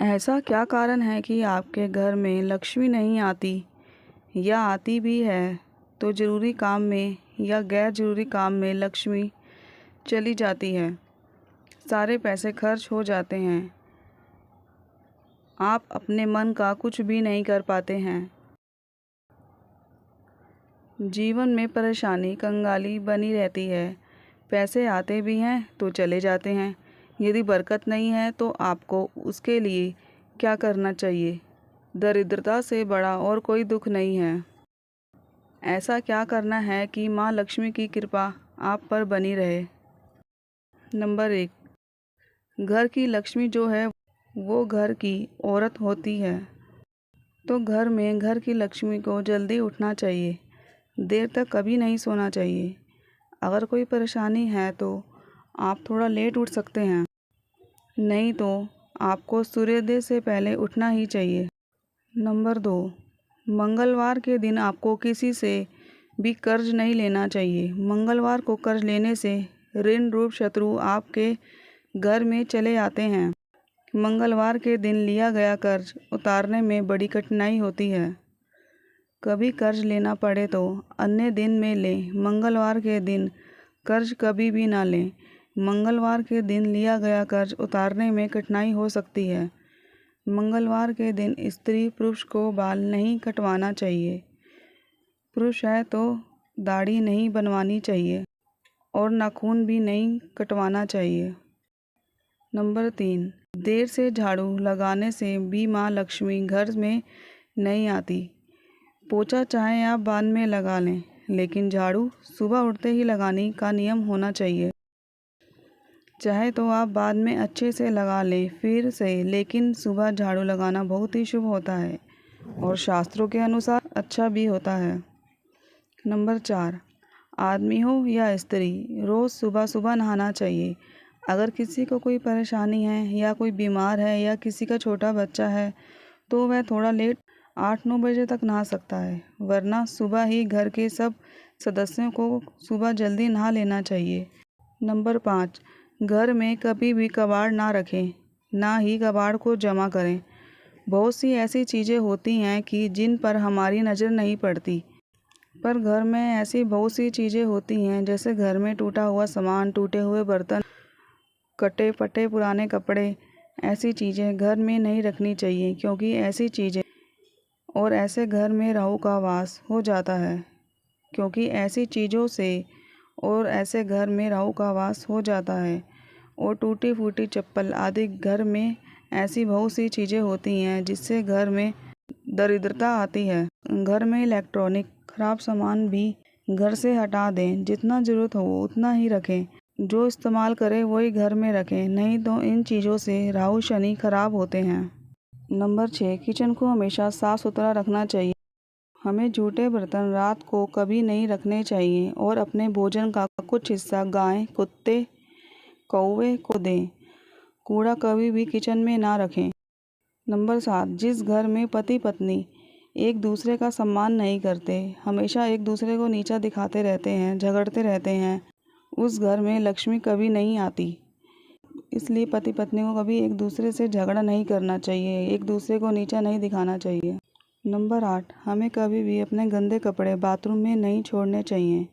ऐसा क्या कारण है कि आपके घर में लक्ष्मी नहीं आती, या आती भी है तो ज़रूरी काम में या गैर ज़रूरी काम में लक्ष्मी चली जाती है, सारे पैसे खर्च हो जाते हैं, आप अपने मन का कुछ भी नहीं कर पाते हैं। जीवन में परेशानी कंगाली बनी रहती है, पैसे आते भी हैं तो चले जाते हैं। यदि बरकत नहीं है तो आपको उसके लिए क्या करना चाहिए? दरिद्रता से बड़ा और कोई दुख नहीं है। ऐसा क्या करना है कि माँ लक्ष्मी की कृपा आप पर बनी रहे? नंबर 1, घर की लक्ष्मी जो है वो घर की औरत होती है, तो घर में घर की लक्ष्मी को जल्दी उठना चाहिए, देर तक कभी नहीं सोना चाहिए। अगर कोई परेशानी है तो आप थोड़ा लेट उठ सकते हैं, नहीं तो आपको सूर्योदय से पहले उठना ही चाहिए। नंबर 2, मंगलवार के दिन आपको किसी से भी कर्ज नहीं लेना चाहिए। मंगलवार को कर्ज लेने से ऋण रूप शत्रु आपके घर में चले आते हैं। मंगलवार के दिन लिया गया कर्ज उतारने में बड़ी कठिनाई होती है। कभी कर्ज लेना पड़े तो अन्य दिन में लें, मंगलवार के दिन कर्ज कभी भी ना लें। मंगलवार के दिन लिया गया कर्ज उतारने में कठिनाई हो सकती है। मंगलवार के दिन स्त्री पुरुष को बाल नहीं कटवाना चाहिए। पुरुष है तो दाढ़ी नहीं बनवानी चाहिए और नाखून भी नहीं कटवाना चाहिए। नंबर 3, देर से झाड़ू लगाने से भी माँ लक्ष्मी घर में नहीं आती। पोछा चाहे आप बाद में लगा लें, लेकिन झाड़ू सुबह उठते ही लगाने का नियम होना चाहिए। चाहे तो आप बाद में अच्छे से लगा लें फिर से, लेकिन सुबह झाड़ू लगाना बहुत ही शुभ होता है और शास्त्रों के अनुसार अच्छा भी होता है। नंबर 4, आदमी हो या स्त्री, रोज़ सुबह सुबह नहाना चाहिए। अगर किसी को कोई परेशानी है या कोई बीमार है या किसी का छोटा बच्चा है तो वह थोड़ा लेट 8-9 बजे तक नहा सकता है, वरना सुबह ही घर के सब सदस्यों को सुबह जल्दी नहा लेना चाहिए। नंबर 5, घर में कभी भी कबाड़ ना रखें, ना ही कबाड़ को जमा करें। बहुत सी ऐसी चीज़ें होती हैं कि जिन पर हमारी नज़र नहीं पड़ती, पर घर में ऐसी बहुत सी चीज़ें होती हैं, जैसे घर में टूटा हुआ सामान, टूटे हुए बर्तन, कटे फटे पुराने कपड़े। ऐसी चीज़ें घर में नहीं रखनी चाहिए, क्योंकि ऐसी चीज़ें और ऐसे घर में राहु का वास हो जाता है। क्योंकि ऐसी चीज़ों से और ऐसे घर में राहु का वास हो जाता है। और टूटी फूटी चप्पल आदि, घर में ऐसी बहुत सी चीज़ें होती हैं जिससे घर में दरिद्रता आती है। घर में इलेक्ट्रॉनिक खराब सामान भी घर से हटा दें, जितना ज़रूरत हो उतना ही रखें। जो इस्तेमाल करें वही घर में रखें, नहीं तो इन चीज़ों से राहु शनि खराब होते हैं। नंबर 6, किचन को हमेशा साफ़ सुथरा रखना चाहिए। हमें जूठे बर्तन रात को कभी नहीं रखने चाहिए और अपने भोजन का कुछ हिस्सा गाय, कुत्ते, कौवे को दें। कूड़ा कभी भी किचन में ना रखें। नंबर 7, जिस घर में पति पत्नी एक दूसरे का सम्मान नहीं करते, हमेशा एक दूसरे को नीचा दिखाते रहते हैं, झगड़ते रहते हैं, उस घर में लक्ष्मी कभी नहीं आती। इसलिए पति पत्नी को कभी एक दूसरे से झगड़ा नहीं करना चाहिए, एक दूसरे को नीचा नहीं दिखाना चाहिए। नंबर 8, हमें कभी भी अपने गंदे कपड़े बाथरूम में नहीं छोड़ने चाहिए।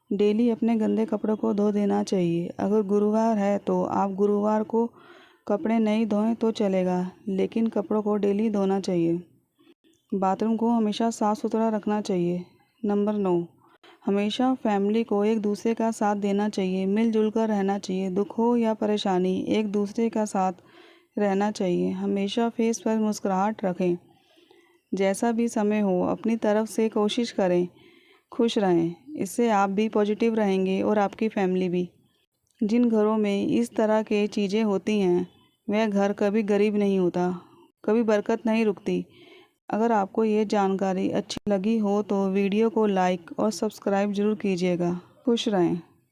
डेली अपने गंदे कपड़ों को धो देना चाहिए। अगर गुरुवार है तो आप गुरुवार को कपड़े नहीं धोएं तो चलेगा, लेकिन कपड़ों को डेली धोना चाहिए। बाथरूम को हमेशा साफ़ सुथरा रखना चाहिए। नंबर 9, हमेशा फैमिली को एक दूसरे का साथ देना चाहिए, मिलजुल कर रहना चाहिए। दुख हो या परेशानी, एक दूसरे का साथ रहना चाहिए। हमेशा फेस पर मुस्कुराहट रखें। जैसा भी समय हो अपनी तरफ से कोशिश करें, खुश रहें। इससे आप भी पॉजिटिव रहेंगे और आपकी फैमिली भी। जिन घरों में इस तरह की चीज़ें होती हैं वह घर कभी गरीब नहीं होता, कभी बरकत नहीं रुकती। अगर आपको ये जानकारी अच्छी लगी हो तो वीडियो को लाइक और सब्सक्राइब ज़रूर कीजिएगा। खुश रहें।